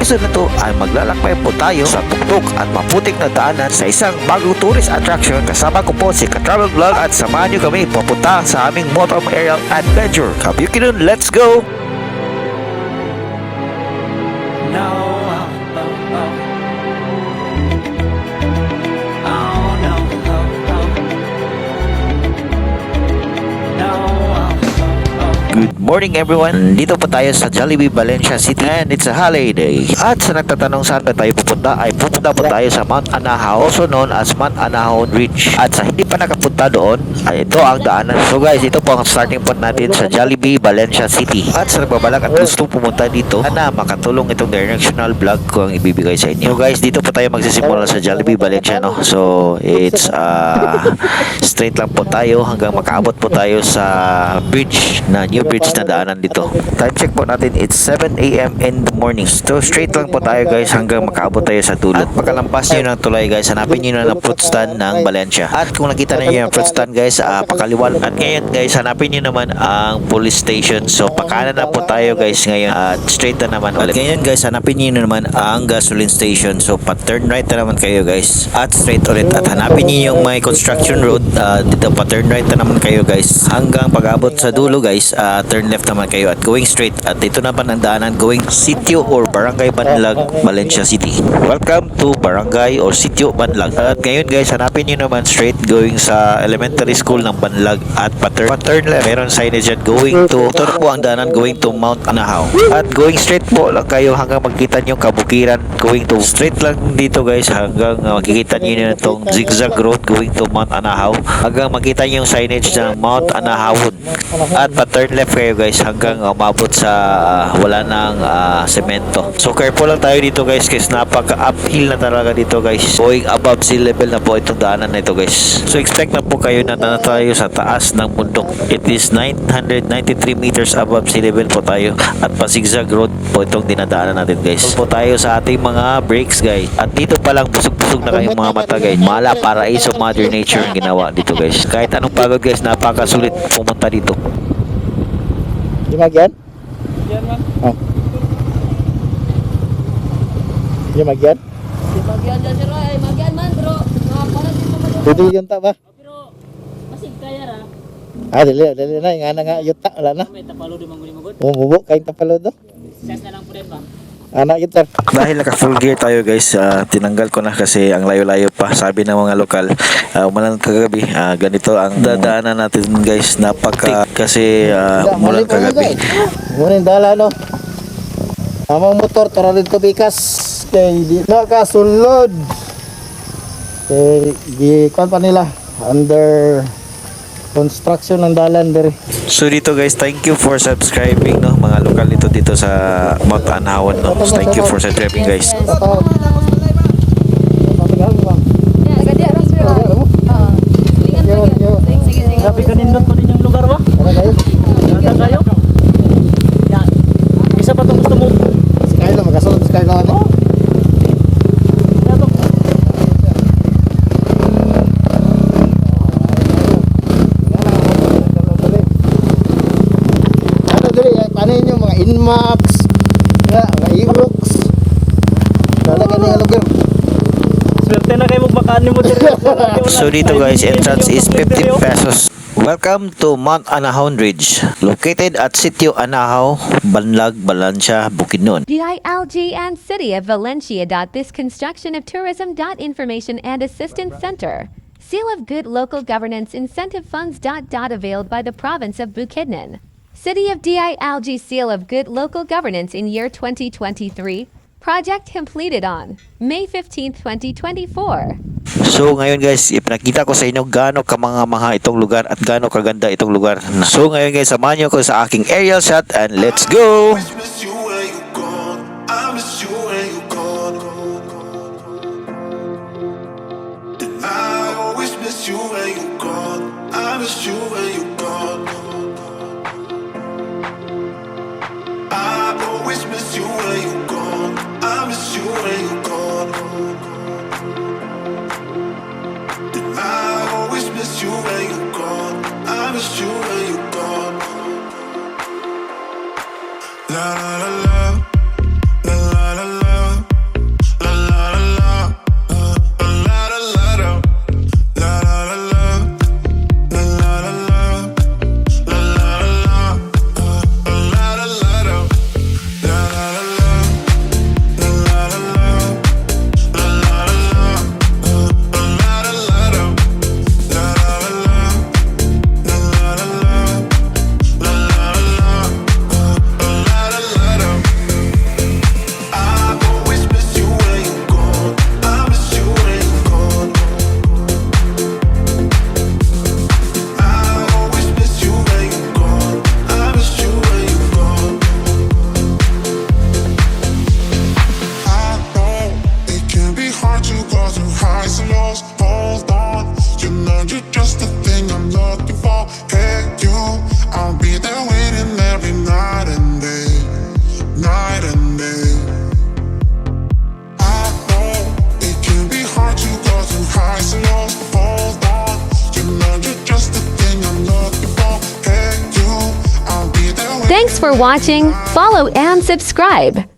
episode na to ay maglalakbay po tayo sa tuktok at maputik na daanan sa isang bagong tourist attraction. Kasama ko po si Ka-Travel Vlog at samahan nyo kami papunta sa aming motor aerial adventure. Kabyukinon, let's go! Good morning everyone! Dito po tayo sa Jollibee, Valencia City and it's a holiday. At sa nagtatanong saan ba tayo pupunta ay pupunta po tayo sa Mount Anahaw, also known as Mount Anahaw Ridge. At sa hindi pa nakapunta doon ay ito ang daanan. So guys, ito po ang starting point natin sa Jollibee, Valencia City. At sa nagbabalak at gustong pumunta dito, sana makatulong itong directional vlog ko ang ibibigay sa inyo. So guys, dito po tayo magsisimula sa Jollibee, Valencia, no? So it's straight lang po tayo hanggang makaabot po tayo sa bridge na new bridge na daanan dito. Time check po natin, it's 7 a.m. in the morning. So straight lang po tayo guys hanggang makaabot tayo sa dulo. At pagkalampas nyo ng tulay guys, hanapin nyo na ng fruit stand ng Valencia. At kung nakita na nyo yung fruit stand guys, pakaliwal. At ngayon guys, hanapin nyo naman ang police station. So pakanan na po tayo guys ngayon at straight na naman ulit. Ngayon guys, hanapin nyo naman ang gasoline station. So pa-turn right na naman kayo guys at straight ulit. At hanapin nyo yung may construction road, dito pa-turn right na naman kayo guys hanggang pag-abot sa dulo guys. Turn left naman kayo at going straight. At ito naman ang daanan going Sitio or Barangay Banlag, Valencia City. Welcome to Barangay or Sitio Banlag. At ngayon guys, hanapin nyo naman straight going sa elementary school ng Banlag at pa-turn left. Meron signage dyan going to, ito na po ang daanan going to Mount Anahaw. At going straight po lang kayo hanggang magkita nyo kabukiran going to straight lang dito guys hanggang makikita nyo na itong zigzag road going to Mount Anahaw hanggang makita nyo yung signage ng Mount Anahawon. At pa-turn left kayo guys hanggang umabot sa wala ng semento. So careful lang tayo dito guys kasi napaka-uphill na talaga dito guys. Going above sea level na po itong daanan na ito guys. So expect na po kayo na tayo sa taas ng bundok. It is 993 meters above sea level po tayo at pa-zigzag road po itong dinadaanan natin guys. So po tayo sa ating mga brakes guys. At dito pa lang busog-busog na kayong mga mata guys. Mala paraiso Mother Nature ang ginawa dito guys. Kahit anong pagod guys, napakasulit pumunta dito. Di magyan? Yan man. Oh. Di magyan? Di magyan dyan sir ay magyan man bro. Nakapalat din pa Dito yung ta ba? pero masig kaya ra. Dali na. Nga na nga yuta. Wala na. May tapalo di mangguni magod. Bumubo kayong tapalo do. Size na lang po din ba? Anak kita. Dahil naka full gear tayo guys, tinanggal ko na kasi ang layo-layo pa. Sabi ng mga lokal, umulan kagabi, ganito ang dadaanan natin guys. Napaka kasi umulan kagabi. Muna yung dala no. Amang motor tara dito bikas. Kay di nakasulod. Kay di kuan pa nila under construction ng dalan dere. So dito guys, thank you for subscribing no, mga lokal dito sa Mount Anahawon no. So, thank you for subscribing guys. Sabi ka nindot pa din yung lugar ba? Ganda kayo? Yan. Isa pa itong gusto mo? Sky lang, magkasulod sky lang ano? Ano yun yung mga Inmax, mga Evox, talaga na yung lugar. Swerte na kayo magmakaan mo dito. So dito guys, entrance is 50 pesos. Welcome to Mount Anahaw Ridge, located at Sitio Anahaw, Banlag, Valencia, Bukidnon. DILG and City of Valencia. This construction of tourism. Information and assistance center. Seal of Good Local Governance Incentive Funds. Availed by the province of Bukidnon. City of DILG Seal of Good Local Governance in year 2023. Project completed on May 15, 2024. So ngayon guys, ipinakita ko sa inyo gaano kamanga-manga itong lugar at gaano kaganda itong lugar. So ngayon guys, samahan niyo ko sa aking aerial shot and let's go! La la la la, la la la la. Thanks for watching, follow and subscribe.